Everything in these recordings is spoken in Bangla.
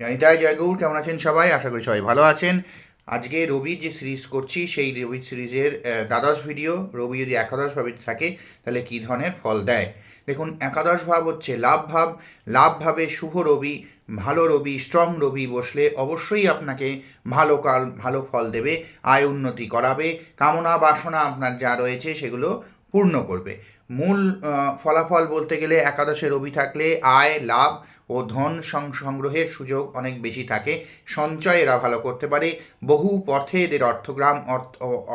জয়নিতাই জয় গৌর। কেমন আছেন সবাই? আশা করি সবাই ভালো আছেন। আজকে রবির যে সিরিজ করছি সেই রবির সিরিজের দ্বাদশ ভিডিও। রবি যদি একাদশ ভাবে থাকে তাহলে কী ধরনের ফল দেয়। দেখুন, একাদশ ভাব হচ্ছে লাভ ভাব। লাভ ভাবে শুভ রবি, ভালো রবি, স্ট্রং রবি বসলে অবশ্যই আপনাকে ভালো ফল দেবে, আয় উন্নতি করাবে, কামনা বাসনা আপনার যা রয়েছে সেগুলো পূর্ণ করবে। মূল ফলাফল বলতে গেলে একাদশে রবি থাকলে আয়, লাভ ও ধন সংগ্রহের সুযোগ অনেক বেশি থাকে। সঞ্চয় এরা ভালো করতে পারে। বহু পথে এদের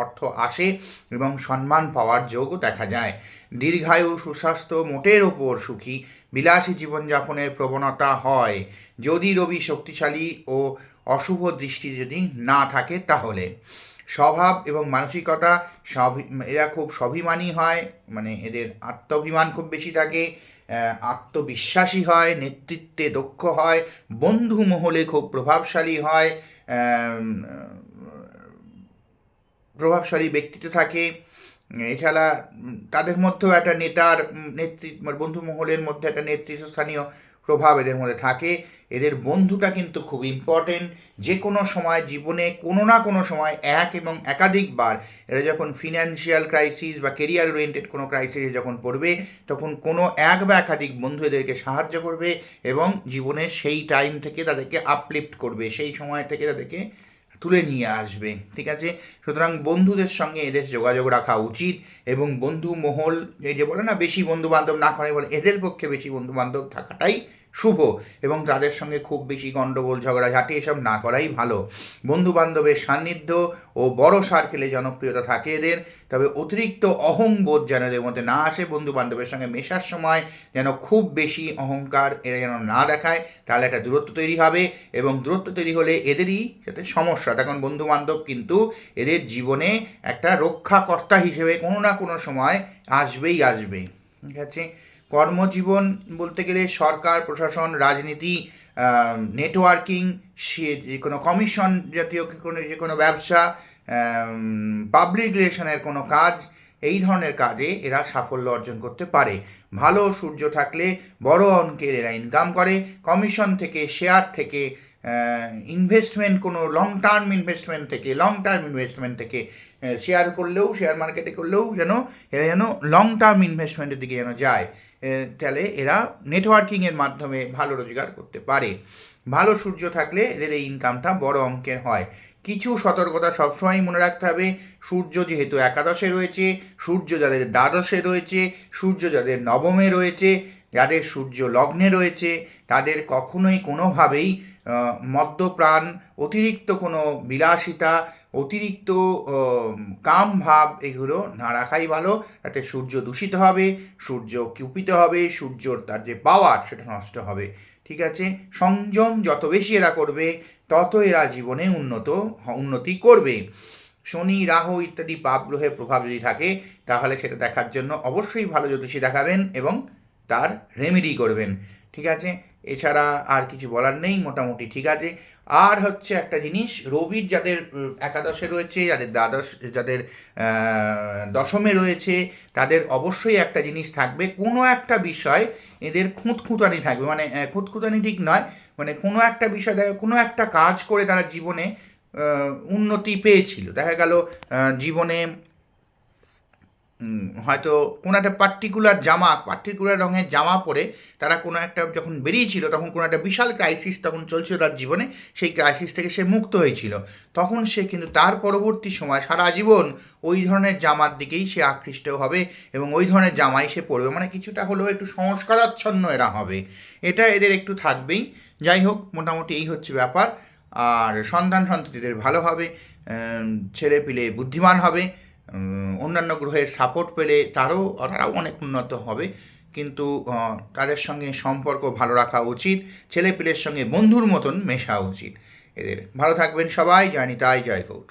অর্থ আসে এবং সম্মান পাওয়ার যোগও দেখা যায়। দীর্ঘায়ু, সুস্বাস্থ্য, মোটের ওপর সুখী, বিলাসী জীবনযাপনের প্রবণতা হয় যদি রবি শক্তিশালী ও অশুভ দৃষ্টি যদি না থাকে তাহলে। স্বভাব এবং মানসিকতা এরা খুব স্বাভিমানী হয়, মানে এদের আত্মাভিমান খুব বেশি থাকে, আত্মবিশ্বাসী হয়, নেতৃত্বে দক্ষ হয়, বন্ধু মহলে খুব প্রভাবশালী হয়, প্রভাবশালী ব্যক্তিত্ব থাকে। এছাড়া তাদের মধ্যেও একটা নেতৃত্ব, বন্ধু মহলের মধ্যে একটা নেতৃত্বস্থানীয় প্রভাব এদের মধ্যে থাকে। এদের বন্ধুটা কিন্তু খুব ইম্পর্টেন্ট। যে কোনো সময় জীবনে কোনো না কোনো সময় এক এবং একাধিকবার এরা যখন ফিনান্সিয়াল ক্রাইসিস বা কেরিয়ার ওরিয়েন্টেড কোনো ক্রাইসিসে যখন পড়বে, তখন কোনো এক বা একাধিক বন্ধু এদেরকে সাহায্য করবে এবং জীবনের সেই টাইম থেকে তাদেরকে আপলিফ্ট করবে, সেই সময় থেকে তাদেরকে তুলে নিয়ে আসবে। ঠিক আছে, সুতরাং বন্ধুদের সঙ্গে এদের যোগাযোগ রাখা উচিত এবং বন্ধু মহল, এই যে বলে না বেশি বন্ধু বান্ধব না করে, বলে এদের পক্ষে বেশি বন্ধু বান্ধব থাকাটাই শুভ এবং তাদের সঙ্গে খুব বেশি গণ্ডগোল ঝগড়াঝাটি এসব না করাই ভালো। বন্ধু বান্ধবের সান্নিধ্য ও বড় সার্কেলে জনপ্রিয়তা থাকে এদের, তবে অতিরিক্ত অহংবোধ যেন এদের মধ্যে না আসে। বন্ধু বান্ধবের সঙ্গে মেশার সময় যেন খুব বেশি অহংকার এরা যেন না দেখায়, তাহলে একটা দূরত্ব তৈরি হবে এবং দূরত্ব তৈরি হলে এদেরই সাথে সমস্যা। তখন বন্ধু বান্ধব কিন্তু এদের জীবনে একটা রক্ষাকর্তা হিসেবে কোনো না কোনো সময় আসবেই আসবে। ঠিক আছে, কর্মজীবন বলতে গেলে সরকার, প্রশাসন, রাজনীতি, নেটওয়ার্কিং, যে কোনো কমিশন জাতীয় যে কোনো ব্যবসা, পাবলিক রিলেশনের কোনো কাজ, এই ধরনের কাজে এরা সাফল্য অর্জন করতে পারে। ভালো সূর্য থাকলে বড় অঙ্কের এরা ইনকাম করে। কমিশন থেকে, শেয়ার থেকে, ইনভেস্টমেন্ট, কোনো লং টার্ম ইনভেস্টমেন্ট থেকে শেয়ার করলেও, শেয়ার মার্কেটে করলেও এরা যেন লং টার্ম ইনভেস্টমেন্টের দিকে যেন যায়, তাহলে এরা নেটওয়ার্কিংয়ের মাধ্যমে ভালো রোজগার করতে পারে। ভালো সূর্য থাকলে এদের এই ইনকামটা বড় অঙ্কের হয়। কিছু সতর্কতা সবসময় মনে রাখতে হবে। সূর্য যেহেতু একাদশে রয়েছে, সূর্য যাদের দ্বাদশে রয়েছে, সূর্য যাদের নবমে রয়েছে, যাদের সূর্য লগ্নে রয়েছে, তাদের কখনোই কোনোভাবেই মদ্যপ্রাণ, অতিরিক্ত কোনো বিলাসিতা, অতিরিক্ত কাম ভাব এগুলো না রাখাই ভালো। তাতে সূর্য দূষিত হবে, সূর্য কুপিত হবে, সূর্যর তার যে পাওয়ার সেটা নষ্ট হবে। ঠিক আছে, সংযম যত বেশি এরা করবে তত এরা জীবনে উন্নতি করবে। শনি, রাহু ইত্যাদি পাপ গ্রহের প্রভাব যদি থাকে তাহলে সেটা দেখার জন্য অবশ্যই ভালো জ্যোতিষী দেখাবেন এবং তার রেমেডি করবেন। ঠিক আছে, এছাড়া আর কিছু বলার নেই, মোটামুটি ঠিক আছে। আর হচ্ছে একটা জিনিস, রবির যাদের একাদশে রয়েছে, যাদের দশমে রয়েছে, তাদের অবশ্যই একটা জিনিস থাকবে, কোনো একটা বিষয় এদের খুঁতখুঁতানি থাকবে। মানে খুঁতখুঁতানি ঠিক নয়, মানে কোনো একটা বিষয় দেখা, কোনো একটা কাজ করে তারা জীবনে উন্নতি পেয়েছিল। দেখা গেল জীবনে হয়তো কোনো একটা পার্টিকুলার রঙের জামা পরে তারা কোনো একটা যখন বেরিয়েছিল, তখন কোনো একটা বিশাল ক্রাইসিস তখন চলছিল তার জীবনে, সেই ক্রাইসিস থেকে সে মুক্ত হয়েছিল। তখন সে কিন্তু তার পরবর্তী সময় সারা জীবন ওই ধরনের জামার দিকেই সে আকৃষ্ট হবে এবং ওই ধরনের জামাই সে পরবে। মানে কিছুটা হলেও একটু সংস্কারাচ্ছন্ন এরা হবে, এটা এদের একটু থাকবেই। যাই হোক, মোটামুটি এই হচ্ছে ব্যাপার। আর সন্তানদের ভালো হবে, ছেলে পিলে বুদ্ধিমান হবে, অন্যান্য গ্রহের সাপোর্ট পেলে তারাও অনেক উন্নত হবে। কিন্তু তাদের সঙ্গে সম্পর্ক ভালো রাখা উচিত, ছেলেপিলের সঙ্গে বন্ধুর মতন মেশা উচিত এদের। ভালো থাকবেন সবাই। জয় নিতাই, জয় গৌর।